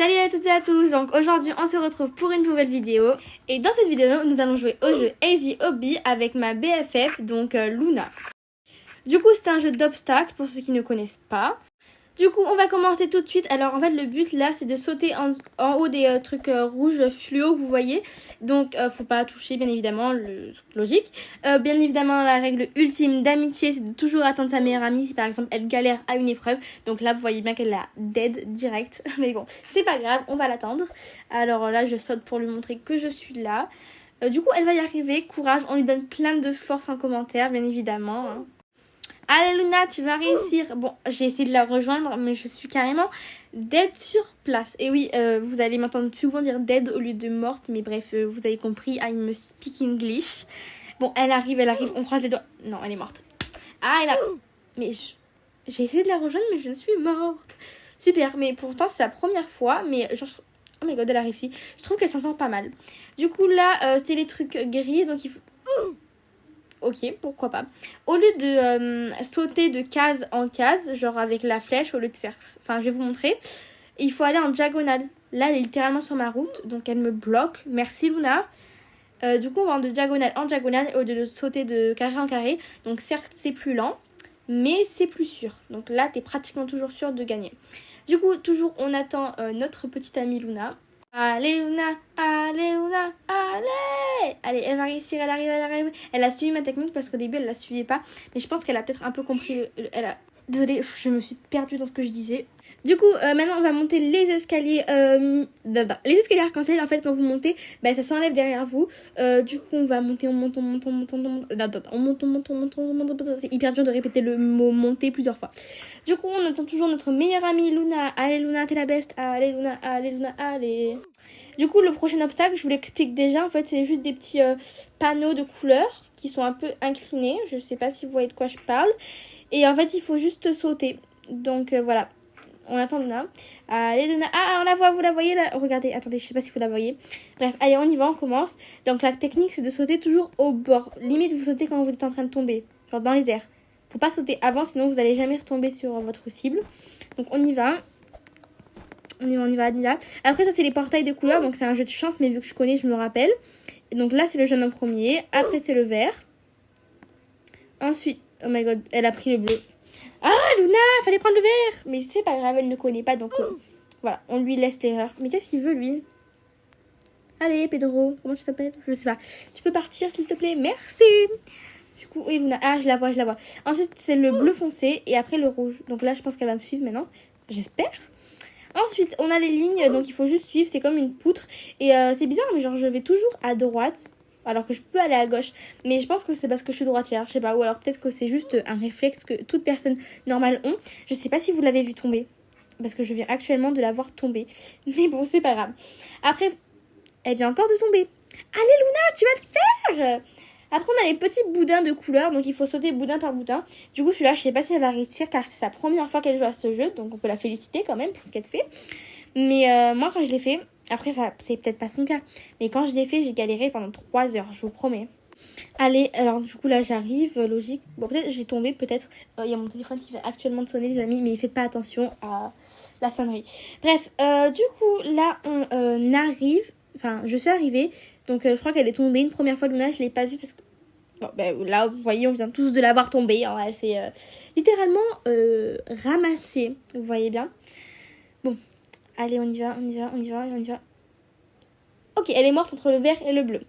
Salut à toutes et à tous, donc aujourd'hui on se retrouve pour une nouvelle vidéo. Et dans cette vidéo nous allons jouer au jeu Easy Hobby avec ma BFF, donc Luna. Du coup c'est un jeu d'obstacles pour ceux qui ne connaissent pas. Du coup on va commencer tout de suite. Alors en fait le but là c'est de sauter en haut des trucs rouges fluo que vous voyez. Donc faut pas toucher bien évidemment, logique. Bien évidemment la règle ultime d'amitié c'est de toujours attendre sa meilleure amie si par exemple elle galère à une épreuve. Donc là vous voyez bien qu'elle l'a dead direct. Mais bon c'est pas grave, on va l'attendre. Alors là je saute pour lui montrer que je suis là. Du coup elle va y arriver, courage, on lui donne plein de force en commentaire bien évidemment. Hein. Allez Luna, tu vas réussir. Bon, j'ai essayé de la rejoindre, mais je suis carrément dead sur place. Et oui, vous allez m'entendre souvent dire dead au lieu de morte, mais bref, vous avez compris, I'm speak English. Bon, elle arrive, on croise les doigts. Non, elle est morte. Ah, elle a... Mais j'ai essayé de la rejoindre, mais je suis morte. Super, mais pourtant c'est la première fois, mais genre... Oh my god, elle a réussi. Je trouve qu'elle s'entend pas mal. Du coup, là, c'est les trucs gris, donc il faut... Ok, pourquoi pas. Au lieu de sauter de case en case, genre avec la flèche, au lieu de faire... Enfin, je vais vous montrer. Il faut aller en diagonale. Là, elle est littéralement sur ma route, donc elle me bloque. Merci, Luna. Du coup, on va de diagonale en diagonale au lieu de sauter de carré en carré. Donc, certes, c'est plus lent, mais c'est plus sûr. Donc là, t'es pratiquement toujours sûr de gagner. Du coup, toujours, on attend notre petite amie Luna. Allez Luna, allez Luna, allez. Allez, elle va réussir, elle arrive. Elle a suivi ma technique parce qu'au début elle la suivait pas. Mais je pense qu'elle a peut-être un peu compris. Désolée, je me suis perdue dans ce que je disais. Du coup, maintenant on va monter les escaliers. Les escaliers arc-en-ciel, en fait, quand vous montez, bah, ça s'enlève derrière vous. Du coup, on va monter, on monte. C'est hyper dur de répéter le mot monter plusieurs fois. Du coup, on attend toujours notre meilleure amie Luna. Allez Luna, t'es la best. Allez Luna, allez Luna, allez. Du coup, le prochain obstacle, je vous l'explique déjà. En fait, c'est juste des petits panneaux de couleurs qui sont un peu inclinés. Je sais pas si vous voyez de quoi je parle. Et en fait, il faut juste sauter. Donc, voilà. On attend Luna. Allez Luna. Ah, on la voit, vous la voyez là. Regardez, attendez, je sais pas si vous la voyez. Bref, allez, on y va, on commence. Donc, la technique, c'est de sauter toujours au bord. Limite, vous sautez quand vous êtes en train de tomber. Genre dans les airs. Faut pas sauter avant, sinon vous allez jamais retomber sur votre cible. Donc, on y va. On y va. Après, ça, c'est les portails de couleurs. Donc, c'est un jeu de chance, mais vu que je connais, je me rappelle. Et donc, là, c'est le jaune en premier. Après, c'est le vert. Ensuite, oh my god, elle a pris le bleu. Ah, Luna, fallait prendre le vert. Mais c'est pas grave, elle ne connaît pas, donc voilà, on lui laisse l'erreur. Mais qu'est-ce qu'il veut, lui? Allez, Pedro, comment tu t'appelles? Je sais pas. Tu peux partir, s'il te plaît? Merci. Du coup, oui, Luna, ah, je la vois. Ensuite, c'est le bleu foncé et après le rouge. Donc là, je pense qu'elle va me suivre maintenant. J'espère. Ensuite, on a les lignes, donc il faut juste suivre. C'est comme une poutre. Et c'est bizarre, mais genre, je vais toujours à droite. Alors que je peux aller à gauche. Mais je pense que c'est parce que je suis droitière. Je sais pas. Ou alors peut-être que c'est juste un réflexe que toute personne normale ont. Je sais pas si vous l'avez vu tomber. Parce que je viens actuellement de la voir tomber. Mais bon, c'est pas grave. Après, elle vient encore de tomber. Allez Luna, tu vas le faire! Après, on a les petits boudins de couleurs. Donc il faut sauter boudin par boudin. Du coup, celui-là, je sais pas si elle va réussir. Car c'est sa première fois qu'elle joue à ce jeu. Donc on peut la féliciter quand même pour ce qu'elle fait. Mais moi, quand je l'ai fait... Après, ça, c'est peut-être pas son cas. Mais quand je l'ai fait, j'ai galéré pendant 3 heures, je vous promets. Allez, alors du coup, là, j'arrive, logique. Bon, peut-être j'ai tombé, peut-être. Il y a mon téléphone qui va actuellement sonner, les amis. Mais faites pas attention à la sonnerie. Bref, du coup, là, on arrive. Enfin, je suis arrivée. Donc, je crois qu'elle est tombée une première fois, Luna. Je l'ai pas vue parce que... Bon, ben, là, vous voyez, on vient tous de la voir tomber. Hein. Elle s'est littéralement ramassée. Vous voyez bien. Bon. Allez, on y va. Ok, elle est morte entre le vert et le bleu.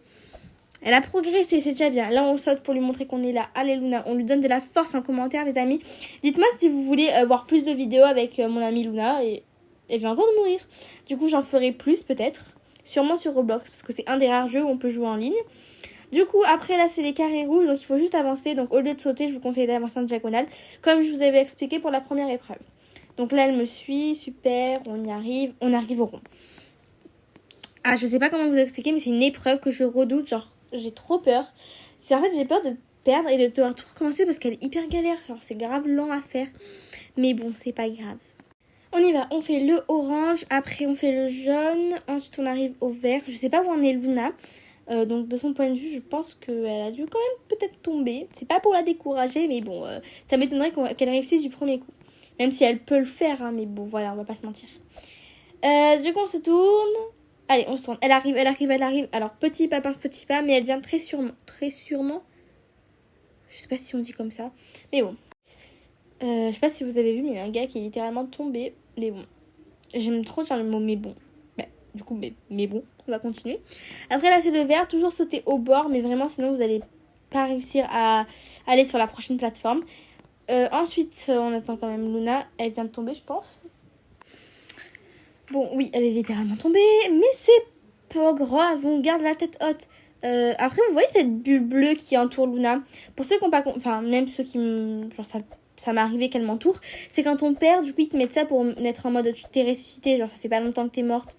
Elle a progressé, c'est déjà bien. Là, on saute pour lui montrer qu'on est là. Allez, Luna, on lui donne de la force en commentaire, les amis. Dites-moi si vous voulez voir plus de vidéos avec mon amie Luna. Et elle vient encore de mourir. Du coup, j'en ferai plus, peut-être. Sûrement sur Roblox, parce que c'est un des rares jeux où on peut jouer en ligne. Du coup, après, là, c'est les carrés rouges. Donc, il faut juste avancer. Donc, au lieu de sauter, je vous conseille d'avancer en diagonale. Comme je vous avais expliqué pour la première épreuve. Donc là, elle me suit, super, on y arrive, on arrive au rond. Ah, je sais pas comment vous expliquer, mais c'est une épreuve que je redoute, genre, j'ai trop peur. En fait, j'ai peur de perdre et de devoir tout recommencer parce qu'elle est hyper galère, genre, c'est grave lent à faire. Mais bon, c'est pas grave. On y va, on fait le orange, après on fait le jaune, ensuite on arrive au vert. Je sais pas où en est Luna, donc de son point de vue, je pense qu'elle a dû quand même peut-être tomber. C'est pas pour la décourager, mais bon, ça m'étonnerait qu'elle réussisse du premier coup. Même si elle peut le faire, hein, mais bon, voilà, on va pas se mentir. Du coup, on se tourne. Allez, on se tourne. Elle arrive, elle arrive, elle arrive. Alors, petit pas par petit pas, mais elle vient très sûrement. Très sûrement. Je sais pas si on dit comme ça. Mais bon. Je sais pas si vous avez vu, mais il y a un gars qui est littéralement tombé. Mais bon. J'aime trop dire le mot mais bon. Bah, du coup, mais bon, on va continuer. Après, là, c'est le vert. Toujours sauter au bord, mais vraiment, sinon, vous allez pas réussir à aller sur la prochaine plateforme. Ensuite, on attend quand même Luna. Elle vient de tomber, je pense. Bon, oui, elle est littéralement tombée, mais c'est pas grave, on garde la tête haute. Après, vous voyez cette bulle bleue qui entoure Luna. Pour ceux qui n'ont pas... Enfin, même ceux qui... Genre, ça m'est arrivé qu'elle m'entoure. C'est quand on perd, du coup, ils te mettent ça pour mettre en mode tu t'es ressuscité. Genre, ça fait pas longtemps que t'es morte.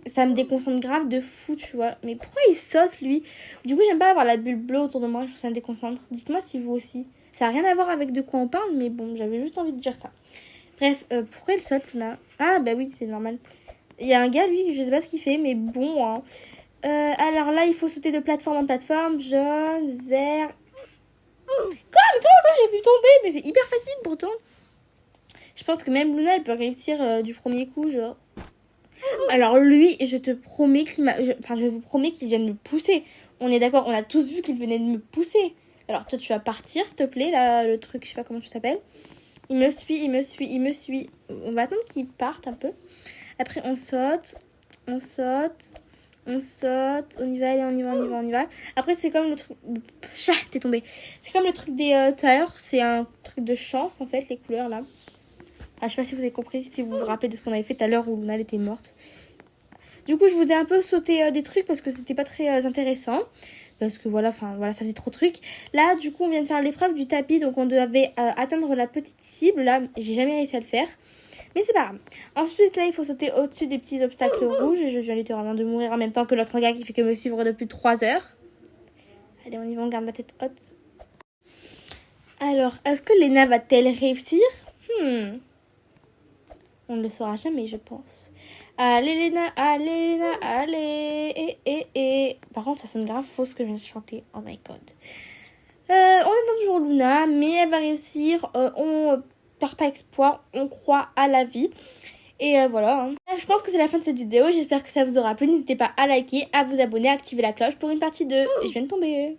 Ça me déconcentre grave de fou, tu vois. Mais pourquoi il saute, lui? Du coup, j'aime pas avoir la bulle bleue autour de moi. Je trouve que ça me déconcentre. Dites-moi si vous aussi. Ça n'a rien à voir avec de quoi on parle, mais bon, j'avais juste envie de dire ça. Bref, pourquoi elle saute, Luna? Ah, bah oui, c'est normal. Il y a un gars, lui, je sais pas ce qu'il fait, mais bon, hein. Alors là, il faut sauter de plateforme en plateforme. Jaune, vert... Quoi? Mais comment ça, j'ai pu tomber? Mais c'est hyper facile, pourtant. Je pense que même Luna, elle peut réussir du premier coup, genre... Alors lui, je te promets qu'il m'a... Enfin, je vous promets qu'il vient de me pousser. On est d'accord, on a tous vu qu'il venait de me pousser. Alors toi, tu vas partir, s'il te plaît, là, le truc, je sais pas comment tu t'appelles. Il me suit, il me suit, il me suit. On va attendre qu'il parte un peu. Après, on saute, on saute, on saute. On y va, allez, on y va, on y va, on y va. Après, c'est comme le truc... Chat, t'es tombé. C'est comme le truc des tout à l'heure. C'est un truc de chance, en fait, les couleurs, là. Ah, je sais pas si vous avez compris, si vous vous rappelez de ce qu'on avait fait tout à l'heure où Luna était morte. Du coup, je vous ai un peu sauté des trucs parce que c'était pas très intéressant. Parce que voilà, ça faisait trop de trucs. Là, du coup, on vient de faire l'épreuve du tapis. Donc, on devait atteindre la petite cible. Là, j'ai jamais réussi à le faire. Mais c'est pas grave. Ensuite, là, il faut sauter au-dessus des petits obstacles rouges. Et je viens littéralement de mourir en même temps que l'autre gars qui fait que me suivre depuis 3 heures. Allez, on y va, on garde la tête haute. Alors, est-ce que Léna va-t-elle réussir? On ne le saura jamais, je pense. Allez Léna, allez Léna, allez. Par contre, ça sonne grave faux ce que je viens de chanter. Oh my god. On attend toujours Luna, mais elle va réussir. On perd pas espoir, on croit à la vie. Et voilà. Hein. Je pense que c'est la fin de cette vidéo. J'espère que ça vous aura plu. N'hésitez pas à liker, à vous abonner, à activer la cloche pour une partie 2. Et je viens de tomber.